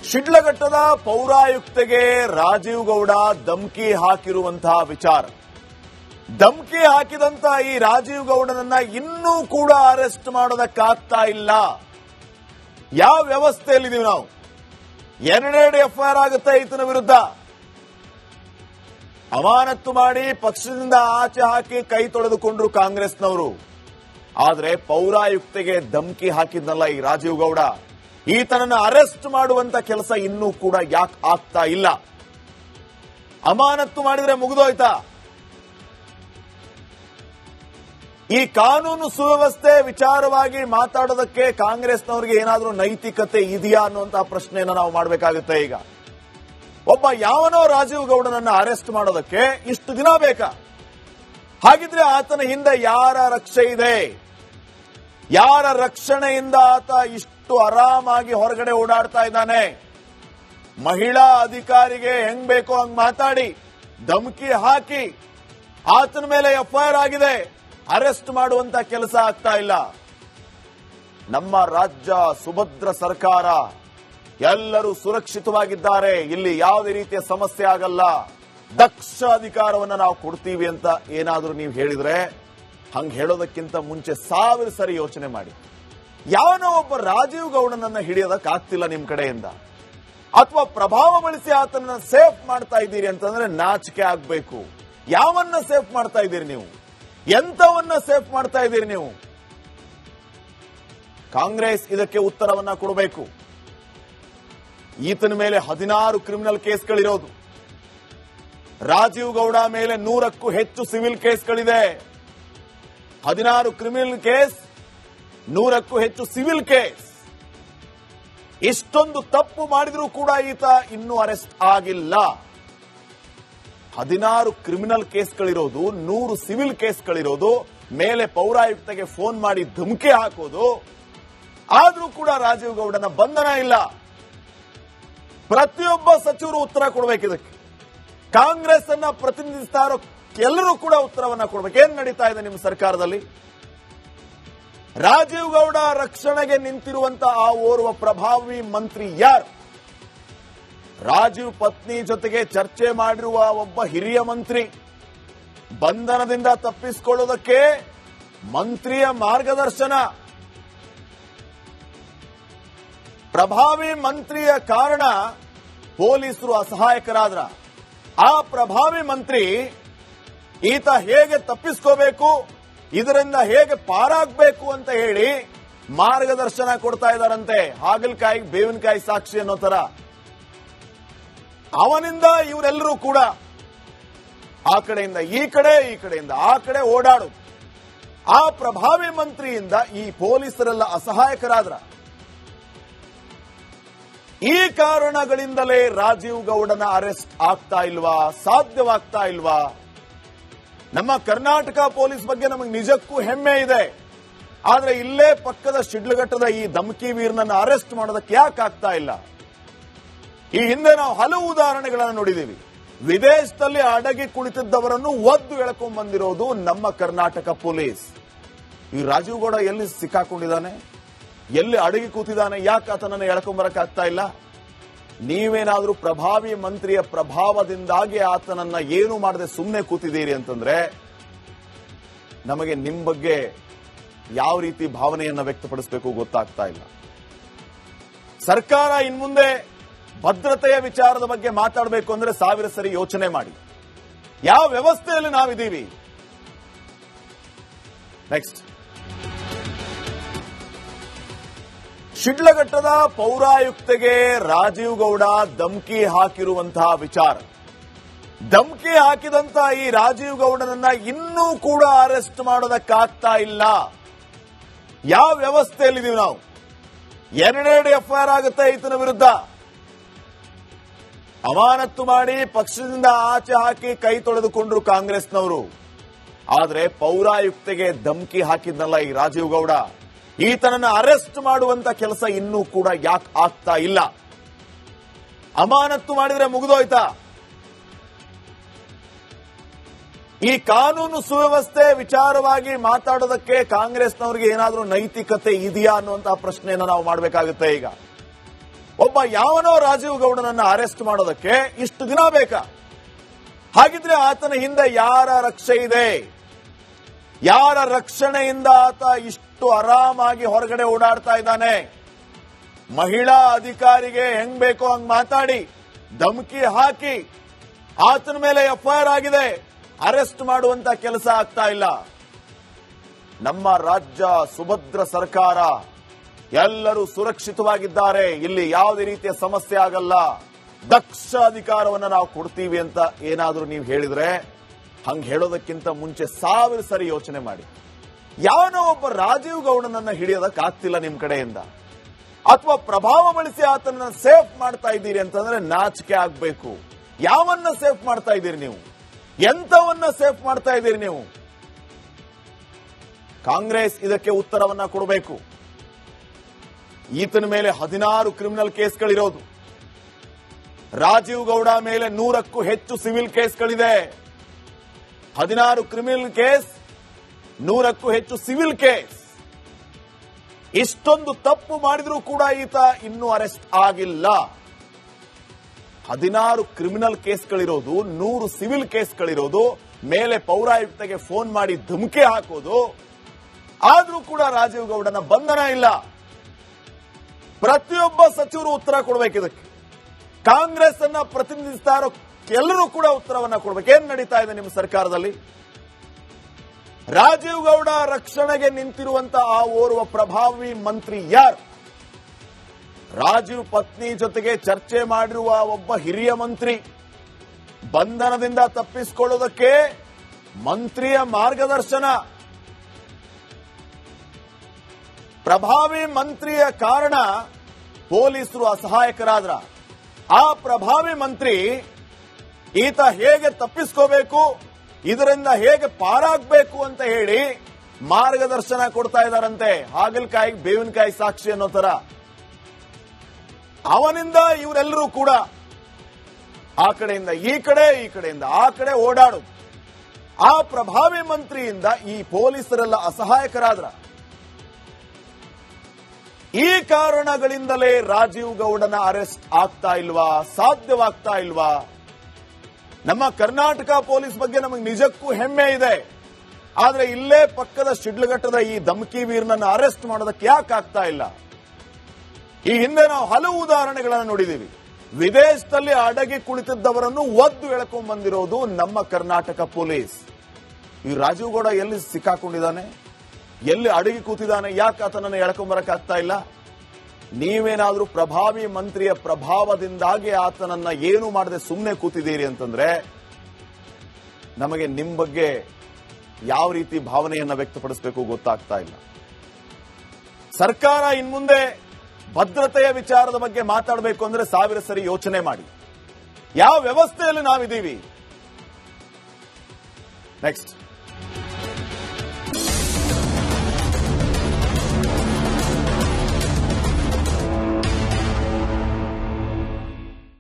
ಶಿಡ್ಲಘಟ್ಟದ ಪೌರಾಯುಕ್ತೆಗೆ ರಾಜೀವ್ ಗೌಡ ಧಮಕಿ ಹಾಕಿರುವಂತಹ ವಿಚಾರ. ಧಮಕಿ ಹಾಕಿದಂತ ಈ ರಾಜೀವ್ ಗೌಡನನ್ನ ಇನ್ನೂ ಕೂಡ ಅರೆಸ್ಟ್ ಮಾಡೋದಕ್ಕಾಗ್ತಾ ಇಲ್ಲ. ಯಾವ ವ್ಯವಸ್ಥೆಯಲ್ಲಿದ್ದೀವಿ ನಾವು? ಎರಡೆರಡು ಎಫ್ಐಆರ್ ಆಗುತ್ತೆ ಈತನ ವಿರುದ್ಧ. ಅಮಾನತ್ತು ಮಾಡಿ ಪಕ್ಷದಿಂದ ಆಚೆ ಹಾಕಿ ಕೈ ತೊಳೆದುಕೊಂಡ್ರು ಕಾಂಗ್ರೆಸ್ನವರು. ಆದ್ರೆ ಪೌರಾಯುಕ್ತೆಗೆ ಧಮಕಿ ಹಾಕಿದ್ನಲ್ಲ ಈ ರಾಜೀವ್ ಗೌಡ, ಈತನನ್ನು ಅರೆಸ್ಟ್ ಮಾಡುವಂತ ಕೆಲಸ ಇನ್ನೂ ಕೂಡ ಯಾಕೆ ಆಗ್ತಾ ಇಲ್ಲ? ಅಮಾನತ್ತು ಮಾಡಿದ್ರೆ ಮುಗಿದೋಯ್ತಾ? ಈ ಕಾನೂನು ಸುವ್ಯವಸ್ಥೆ ವಿಚಾರವಾಗಿ ಮಾತಾಡೋದಕ್ಕೆ ಕಾಂಗ್ರೆಸ್ನವರಿಗೆ ಏನಾದ್ರೂ ನೈತಿಕತೆ ಇದೆಯಾ ಅನ್ನುವಂತಹ ಪ್ರಶ್ನೆಯನ್ನ ನಾವು ಮಾಡಬೇಕಾಗುತ್ತೆ. ಈಗ ಒಬ್ಬ ಯಾವನೋ ರಾಜೀವ್ ಗೌಡನನ್ನ ಅರೆಸ್ಟ್ ಮಾಡೋದಕ್ಕೆ ಇಷ್ಟು ದಿನ ಬೇಕಾ? ಹಾಗಿದ್ರೆ ಆತನ ಹಿಂದೆ ಯಾರ ರಕ್ಷೆ ಇದೆ? ಯಾರ ರಕ್ಷಣೆಯಿಂದ ಆತ ಇಷ್ಟು ಆರಾಮಾಗಿ ಹೊರಗಡೆ ಓಡಾಡ್ತಾ ಇದ್ದಾನೆ? ಮಹಿಳಾ ಅಧಿಕಾರಿಗೆ ಹೆಂಗ್ ಬೇಕೋ ಹಂಗ್ ಮಾತಾಡಿ ಧಮಕಿ ಹಾಕಿ ಆತನ ಮೇಲೆ ಎಫ್ಐಆರ್ ಆಗಿದೆ, ಅರೆಸ್ಟ್ ಮಾಡುವಂತ ಕೆಲಸ ಆಗ್ತಾ ಇಲ್ಲ. ನಮ್ಮ ರಾಜ್ಯ ಸುಭದ್ರ ಸರ್ಕಾರ, ಎಲ್ಲರೂ ಸುರಕ್ಷಿತವಾಗಿದ್ದಾರೆ, ಇಲ್ಲಿ ಯಾವುದೇ ರೀತಿಯ ಸಮಸ್ಯೆ ಆಗಲ್ಲ, ದಕ್ಷ ಅಧಿಕಾರವನ್ನ ನಾವು ಕೊಡ್ತೀವಿ ಅಂತ ಏನಾದ್ರೂ ನೀವು ಹೇಳಿದ್ರೆ, ಹಂಗ್ ಹೇಳೋದಕ್ಕಿಂತ ಮುಂಚೆ 1000 ಸರಿ ಯೋಚನೆ ಮಾಡಿ. ಯಾವನೋ ಒಬ್ಬ ರಾಜೀವ್ ಗೌಡನನ್ನ ಹಿಡಿಯೋದಕ್ಕಾಗ್ತಿಲ್ಲ ನಿಮ್ ಕಡೆಯಿಂದ, ಅಥವಾ ಪ್ರಭಾವ ಬಳಸಿ ಆತನನ್ನ ಸೇಫ್ ಮಾಡ್ತಾ ಇದ್ದೀರಿ ಅಂತಂದ್ರೆ ನಾಚಿಕೆ ಆಗ್ಬೇಕು. ಯಾವನ್ನ ಸೇಫ್ ಮಾಡ್ತಾ ಇದ್ದೀರಿ ನೀವು? ಎಂತವನ್ನ ಸೇಫ್ ಮಾಡ್ತಾ ಇದ್ದೀರಿ ನೀವು? ಕಾಂಗ್ರೆಸ್ ಇದಕ್ಕೆ ಉತ್ತರವನ್ನ ಕೊಡಬೇಕು. ಈತನ ಮೇಲೆ 16 ಕ್ರಿಮಿನಲ್ ಕೇಸ್ಗಳಿರೋದು, ರಾಜೀವ್ ಗೌಡ ಮೇಲೆ 100ಕ್ಕೂ ಹೆಚ್ಚು ಸಿವಿಲ್ ಕೇಸ್ಗಳಿದೆ. 16 ಕ್ರಿಮಿನಲ್ ಕೇಸ್, 100ಕ್ಕೂ ಹೆಚ್ಚು ಸಿವಿಲ್ ಕೇಸ್. ಇಷ್ಟೊಂದು ತಪ್ಪು ಮಾಡಿದ್ರೂ ಕೂಡ ಈತ ಇನ್ನೂ ಅರೆಸ್ಟ್ ಆಗಿಲ್ಲ. 16 ಕ್ರಿಮಿನಲ್ ಕೇಸ್ಗಳಿರೋದು, 100 ಸಿವಿಲ್ ಕೇಸ್ಗಳಿರೋದು, ಮೇಲೆ ಪೌರಾಯುಕ್ತೆಗೆ ಫೋನ್ ಮಾಡಿ ಧಮಕಿ ಹಾಕೋದು, ಆದ್ರೂ ಕೂಡ ರಾಜೀವ್ ಗೌಡನ ಬಂಧನ ಇಲ್ಲ. ಪ್ರತಿಯೊಬ್ಬ ಸಚಿವರು ಉತ್ತರ ಕೊಡಬೇಕಿದಕ್ಕೆ. ಕಾಂಗ್ರೆಸ್ ಅನ್ನ ಪ್ರತಿನಿಧಿಸ್ತಾ ಇರೋ ಎಲ್ಲರೂ ಕೂಡ ಉತ್ತರವನ್ನ ಕೊಡಬೇಕು. ಏನ್ ನಡೀತಾ ಇದೆ ನಿಮ್ಮ ಸರ್ಕಾರದಲ್ಲಿ? ರಾಜೀವ್ ಗೌಡ ರಕ್ಷಣೆಗೆ ನಿಂತಿರುವಂತ ಆ ಓರ್ವ ಪ್ರಭಾವಿ ಮಂತ್ರಿ ಯಾರು? ರಾಜೀವ್ ಪತ್ನಿ ಜೊತೆಗೆ ಚರ್ಚೆ ಮಾಡಿರುವ ಒಬ್ಬ ಹಿರಿಯ ಮಂತ್ರಿ. ಬಂಧನದಿಂದ ತಪ್ಪಿಸಿಕೊಳ್ಳೋದಕ್ಕೆ ಮಂತ್ರಿಯ ಮಾರ್ಗದರ್ಶನ. ಪ್ರಭಾವಿ ಮಂತ್ರಿಯ ಕಾರಣ ಪೊಲೀಸರು ಅಸಹಾಯಕರಾದ್ರ. ಆ ಪ್ರಭಾವಿ ಮಂತ್ರಿ ಈತ ಹೇಗೆ ತಪ್ಪಿಸ್ಕೋಬೇಕು, ಇದರಿಂದ ಹೇಗೆ ಪಾರಾಗಬೇಕು ಅಂತ ಹೇಳಿ ಮಾರ್ಗದರ್ಶನ ಕೊಡ್ತಾ ಇದ್ದಾರಂತೆ. ಹಾಗಲಕಾಯಿ ಬೇವಿನಕಾಯಿ ಸಾಕ್ಷಿ ಅನ್ನೋ ತರ. ಅವನಿಂದ ಇವರೆಲ್ಲರೂ ಕೂಡ ಆ ಕಡೆಯಿಂದ ಈ ಕಡೆ, ಈ ಕಡೆಯಿಂದ ಆ ಕಡೆ ಓಡಾಡು. ಆ ಪ್ರಭಾವಿ ಮಂತ್ರಿಯಿಂದ ಈ ಪೊಲೀಸರೆಲ್ಲ ಅಸಹಾಯಕರಾದ್ರ. ಈ ಕಾರಣಗಳಿಂದಲೇ ರಾಜೀವ್ ಗೌಡನ ಅರೆಸ್ಟ್ ಆಗ್ತಾ ಇಲ್ವಾ? ಸಾಧ್ಯವಾಗ್ತಾ ಇಲ್ವಾ? ನಮ್ಮ ಕರ್ನಾಟಕ ಪೊಲೀಸ್ ಬಗ್ಗೆ ನಮಗೆ ನಿಜಕ್ಕೂ ಹೆಮ್ಮೆ ಇದೆ. ಆದ್ರೆ ಇಲ್ಲೇ ಪಕ್ಕದ ಶಿಡ್ಲಘಟ್ಟದ ಈ ಧಮಕಿ ವೀರನನ್ನ ಅರೆಸ್ಟ್ ಮಾಡೋದಕ್ಕೆ ಯಾಕೆ ಆಗ್ತಾ ಇಲ್ಲ? ಈ ಹಿಂದೆ ನಾವು ಹಲವು ಉದಾಹರಣೆಗಳನ್ನು ನೋಡಿದ್ದೀವಿ. ವಿದೇಶದಲ್ಲಿ ಅಡಗಿ ಕುಳಿತಿದ್ದವರನ್ನು ಒದ್ದು ಎಳ್ಕೊಂಡ್ ಬಂದಿರೋದು ನಮ್ಮ ಕರ್ನಾಟಕ ಪೊಲೀಸ್. ಈ ರಾಜೀವ್ ಗೌಡ ಎಲ್ಲಿ ಸಿಕ್ಕಾಕೊಂಡಿದ್ದಾನೆ? ಎಲ್ಲಿ ಅಡಗಿ ಕೂತಿದ್ದಾನೆ? ಯಾಕೆ ಆತನನ್ನು ಎಳ್ಕೊಂಬರಕ್ ಆಗ್ತಾ ಇಲ್ಲ? ನೀವೇನಾದ್ರೂ ಪ್ರಭಾವಿ ಮಂತ್ರಿಯ ಪ್ರಭಾವದಿಂದಾಗಿ ಆತನನ್ನ ಏನು ಮಾಡದೆ ಸುಮ್ಮನೆ ಕೂತಿದ್ದೀರಿ ಅಂತಂದ್ರೆ ನಮಗೆ ನಿಮ್ ಬಗ್ಗೆ ಯಾವ ರೀತಿ ಭಾವನೆಯನ್ನ ವ್ಯಕ್ತಪಡಿಸಬೇಕು ಗೊತ್ತಾಗ್ತಾ ಇಲ್ಲ. ಸರ್ಕಾರ ಇನ್ಮುಂದೆ ಭದ್ರತೆಯ ವಿಚಾರದ ಬಗ್ಗೆ ಮಾತಾಡಬೇಕು ಅಂದ್ರೆ 1000 ಸರಿ ಯೋಚನೆ ಮಾಡಿ. ಯಾವ ವ್ಯವಸ್ಥೆಯಲ್ಲಿ ನಾವಿದ್ದೀವಿ? ನೆಕ್ಸ್ಟ್, ಶಿಡ್ಲಘಟ್ಟದ ಪೌರಾಯುಕ್ತೆಗೆ ರಾಜೀವ್ ಗೌಡ ಧಮಕಿ ಹಾಕಿರುವಂತಹ ವಿಚಾರ. ಧಮಕಿ ಹಾಕಿದಂತ ಈ ರಾಜೀವ್ ಗೌಡನನ್ನ ಇನ್ನೂ ಕೂಡ ಅರೆಸ್ಟ್ ಮಾಡೋದಕ್ಕಾಗ್ತಾ ಇಲ್ಲ. ಯಾವ ವ್ಯವಸ್ಥೆಯಲ್ಲಿದ್ದೀವಿ ನಾವು? ಎರಡೆರಡು ಎಫ್ಐಆರ್ ಆಗುತ್ತೆ ಈತನ ವಿರುದ್ಧ. ಅಮಾನತ್ತು ಮಾಡಿ ಪಕ್ಷದಿಂದ ಆಚೆ ಹಾಕಿ ಕೈ ತೊಳೆದುಕೊಂಡ್ರು ಕಾಂಗ್ರೆಸ್ನವರು. ಆದ್ರೆ ಪೌರಾಯುಕ್ತೆಗೆ ಧಮಕಿ ಹಾಕಿದ್ನಲ್ಲ ಈ ರಾಜೀವ್ ಗೌಡ, ಈತನನ್ನ ಅರೆಸ್ಟ್ ಮಾಡುವಂತ ಕೆಲಸ ಇನ್ನೂ ಕೂಡ ಯಾಕೆ ಆಗ್ತಾ ಇಲ್ಲ? ಅಮಾನತ್ತು ಮಾಡಿದ್ರೆ ಮುಗಿದೋಯ್ತಾ? ಈ ಕಾನೂನು ಸುವ್ಯವಸ್ಥೆ ವಿಚಾರವಾಗಿ ಮಾತಾಡೋದಕ್ಕೆ ಕಾಂಗ್ರೆಸ್ನವರಿಗೆ ಏನಾದ್ರೂ ನೈತಿಕತೆ ಇದೆಯಾ ಅನ್ನುವಂತಹ ಪ್ರಶ್ನೆಯನ್ನ ನಾವು ಮಾಡಬೇಕಾಗುತ್ತೆ. ಈಗ ಒಬ್ಬ ಯಾವನೋ ರಾಜೀವ್ ಗೌಡನನ್ನ ಅರೆಸ್ಟ್ ಮಾಡೋದಕ್ಕೆ ಇಷ್ಟು ದಿನ ಬೇಕಾ? ಹಾಗಿದ್ರೆ ಆತನ ಹಿಂದೆ ಯಾರ ರಕ್ಷೆ ಇದೆ? ಯಾರ ರಕ್ಷಣೆಯಿಂದ ಆತ ಇಷ್ಟು ಆರಾಮಾಗಿ ಹೊರಗಡೆ ಓಡಾಡ್ತಾ ಇದ್ದಾನೆ? ಮಹಿಳಾ ಅಧಿಕಾರಿಗೆ ಹೆಂಗ್ ಬೇಕೋ ಹಂಗ್ ಮಾತಾಡಿ ಧಮಕಿ ಹಾಕಿ ಆತನ ಮೇಲೆ ಎಫ್ಐಆರ್ ಆಗಿದೆ, ಅರೆಸ್ಟ್ ಮಾಡುವಂತ ಕೆಲಸ ಆಗ್ತಾ ಇಲ್ಲ. ನಮ್ಮ ರಾಜ್ಯ ಸುಭದ್ರ ಸರ್ಕಾರ, ಎಲ್ಲರೂ ಸುರಕ್ಷಿತವಾಗಿದ್ದಾರೆ, ಇಲ್ಲಿ ಯಾವುದೇ ರೀತಿಯ ಸಮಸ್ಯೆ ಆಗಲ್ಲ, ದಕ್ಷ ಅಧಿಕಾರವನ್ನು ನಾವು ಕೊಡ್ತೀವಿ ಅಂತ ಏನಾದ್ರೂ ನೀವು ಹೇಳಿದ್ರೆ, ಹಂಗ್ ಹೇಳೋದಕ್ಕಿಂತ ಮುಂಚೆ 1000 ಸರಿ ಯೋಚನೆ ಮಾಡಿ. ಯಾವನೋ ಒಬ್ಬ ರಾಜೀವ್ ಗೌಡನನ್ನ ಹಿಡಿಯೋದಕ್ಕಾಗ್ತಿಲ್ಲ ನಿಮ್ ಕಡೆಯಿಂದ, ಅಥವಾ ಪ್ರಭಾವ ಬಳಸಿ ಆತನ ಸೇಫ್ ಮಾಡ್ತಾ ಇದ್ದೀರಿ ಅಂತಂದ್ರೆ ನಾಚಿಕೆ ಆಗ್ಬೇಕು. ಯಾವನ್ನ ಸೇಫ್ ಮಾಡ್ತಾ ಇದ್ದೀರಿ ನೀವು? ಎಂತವನ್ನ ಸೇಫ್ ಮಾಡ್ತಾ ಇದ್ದೀರಿ ನೀವು? ಕಾಂಗ್ರೆಸ್ ಇದಕ್ಕೆ ಉತ್ತರವನ್ನ ಕೊಡಬೇಕು. ಈತನ ಮೇಲೆ 16 ಕ್ರಿಮಿನಲ್ ಕೇಸ್ಗಳಿರೋದು, ರಾಜೀವ್ ಗೌಡ ಮೇಲೆ 100ಕ್ಕೂ ಹೆಚ್ಚು ಸಿವಿಲ್ ಕೇಸ್ಗಳಿದೆ. 16 ಕ್ರಿಮಿನಲ್ ಕೇಸ್, 100ಕ್ಕೂ ಹೆಚ್ಚು ಸಿವಿಲ್ ಕೇಸ್. ಇಷ್ಟೊಂದು ತಪ್ಪು ಮಾಡಿದ್ರೂ ಕೂಡ ಈತ ಇನ್ನೂ ಅರೆಸ್ಟ್ ಆಗಿಲ್ಲ. 16 ಕ್ರಿಮಿನಲ್ ಕೇಸ್ಗಳಿರೋದು, 100 ಸಿವಿಲ್ ಕೇಸ್ಗಳಿರೋದು, ಮೇಲೆ ಪೌರಾಯುಕ್ತಗೆ ಫೋನ್ ಮಾಡಿ ಧಮಕಿ ಹಾಕೋದು, ಆದ್ರೂ ಕೂಡ ರಾಜೀವ್ ಗೌಡನ ಬಂಧನ ಇಲ್ಲ. ಪ್ರತಿಯೊಬ್ಬ ಸಚಿವರು ಉತ್ತರ ಕೊಡಬೇಕು ಇದಕ್ಕೆ. ಕಾಂಗ್ರೆಸ್ ಅನ್ನ ಪ್ರತಿನಿಧಿಸ್ತಾ ಇರೋ ಎಲ್ಲರೂ ಕೂಡ ಉತ್ತರವನ್ನ ಕೊಡಬೇಕು. ಏನ್ ನಡೀತಾ ಇದೆ ನಿಮ್ಮ ಸರ್ಕಾರದಲ್ಲಿ? ರಾಜೀವ್ ಗೌಡ ರಕ್ಷಣೆಗೆ ನಿಂತಿರುವಂತ ಆ ಓರ್ವ ಪ್ರಭಾವಿ ಮಂತ್ರಿ ಯಾರು? ರಾಜೀವ್ ಪತ್ನಿ ಜೊತೆಗೆ ಚರ್ಚೆ ಮಾಡಿರುವ ಒಬ್ಬ ಹಿರಿಯ ಮಂತ್ರಿ. ಬಂಧನದಿಂದ ತಪ್ಪಿಸಿಕೊಳ್ಳೋದಕ್ಕೆ ಮಂತ್ರಿಯ ಮಾರ್ಗದರ್ಶನ. ಪ್ರಭಾವಿ ಮಂತ್ರಿಯ ಕಾರಣ ಪೊಲೀಸರು ಅಸಹಾಯಕರಾದ್ರ. ಆ ಪ್ರಭಾವಿ ಮಂತ್ರಿ ಈತ ಹೇಗೆ ತಪ್ಪಿಸ್ಕೋಬೇಕು, ಇದರಿಂದ ಹೇಗೆ ಪಾರಾಗಬೇಕು ಅಂತ ಹೇಳಿ ಮಾರ್ಗದರ್ಶನ ಕೊಡ್ತಾ ಇದ್ದಾರಂತೆ. ಹಾಗಲಕಾಯಿಗೆ ಬೇವಿನಕಾಯಿ ಸಾಕ್ಷಿ ಅನ್ನೋ ತರ. ಅವನಿಂದ ಇವರೆಲ್ಲರೂ ಕೂಡ ಆ ಕಡೆಯಿಂದ ಈ ಕಡೆ, ಈ ಕಡೆಯಿಂದ ಆ ಕಡೆ ಓಡಾಡೋದು. ಆ ಪ್ರಭಾವಿ ಮಂತ್ರಿಯಿಂದ ಈ ಪೊಲೀಸರೆಲ್ಲ ಅಸಹಾಯಕರಾದ್ರ. ಈ ಕಾರಣಗಳಿಂದಲೇ ರಾಜೀವ್ ಗೌಡನ ಅರೆಸ್ಟ್ ಆಗ್ತಾ ಇಲ್ವಾ? ಸಾಧ್ಯವಾಗ್ತಾ ಇಲ್ವಾ? ನಮ್ಮ ಕರ್ನಾಟಕ ಪೊಲೀಸ್ ಬಗ್ಗೆ ನಮಗೆ ನಿಜಕ್ಕೂ ಹೆಮ್ಮೆ ಇದೆ. ಆದ್ರೆ ಇಲ್ಲೇ ಪಕ್ಕದ ಶಿಡ್ಲಘಟ್ಟದ ಈ ಧಮಕಿ ವೀರ್ನನ್ನು ಅರೆಸ್ಟ್ ಮಾಡೋದಕ್ಕೆ ಯಾಕೆ ಆಗ್ತಾ ಇಲ್ಲ? ಈ ಹಿಂದೆ ನಾವು ಹಲವು ಉದಾಹರಣೆಗಳನ್ನು ನೋಡಿದೀವಿ. ವಿದೇಶದಲ್ಲಿ ಅಡಗಿ ಕುಳಿತಿದ್ದವರನ್ನು ಒದ್ದು ಎಳ್ಕೊಂಡ್ ಬಂದಿರೋದು ನಮ್ಮ ಕರ್ನಾಟಕ ಪೊಲೀಸ್. ಈ ರಾಜೀವ್ ಗೌಡ ಎಲ್ಲಿ ಸಿಕ್ಕಾಕೊಂಡಿದ್ದಾನೆ? ಎಲ್ಲಿ ಅಡಗಿ ಕೂತಿದ್ದಾನೆ? ಯಾಕೆ ಆತನನ್ನು ಎಳ್ಕೊಂಬರಕ್ ಆಗ್ತಾ ಇಲ್ಲ? ನೀವೇನಾದ್ರೂ ಪ್ರಭಾವಿ ಮಂತ್ರಿಯ ಪ್ರಭಾವದಿಂದಾಗಿ ಆತನನ್ನ ಏನು ಮಾಡದೆ ಸುಮ್ಮನೆ ಕೂತಿದ್ದೀರಿ ಅಂತಂದ್ರೆ ನಮಗೆ ನಿಮ್ ಬಗ್ಗೆ ಯಾವ ರೀತಿ ಭಾವನೆಯನ್ನ ವ್ಯಕ್ತಪಡಿಸಬೇಕು ಗೊತ್ತಾಗ್ತಾ ಇಲ್ಲ. ಸರ್ಕಾರ ಇನ್ಮುಂದೆ ಭದ್ರತೆಯ ವಿಚಾರದ ಬಗ್ಗೆ ಮಾತಾಡಬೇಕು ಅಂದ್ರೆ 1000 ಸರಿ ಯೋಚನೆ ಮಾಡಿ. ಯಾವ ವ್ಯವಸ್ಥೆಯಲ್ಲಿ ನಾವಿದ್ದೀವಿ? ನೆಕ್ಸ್ಟ್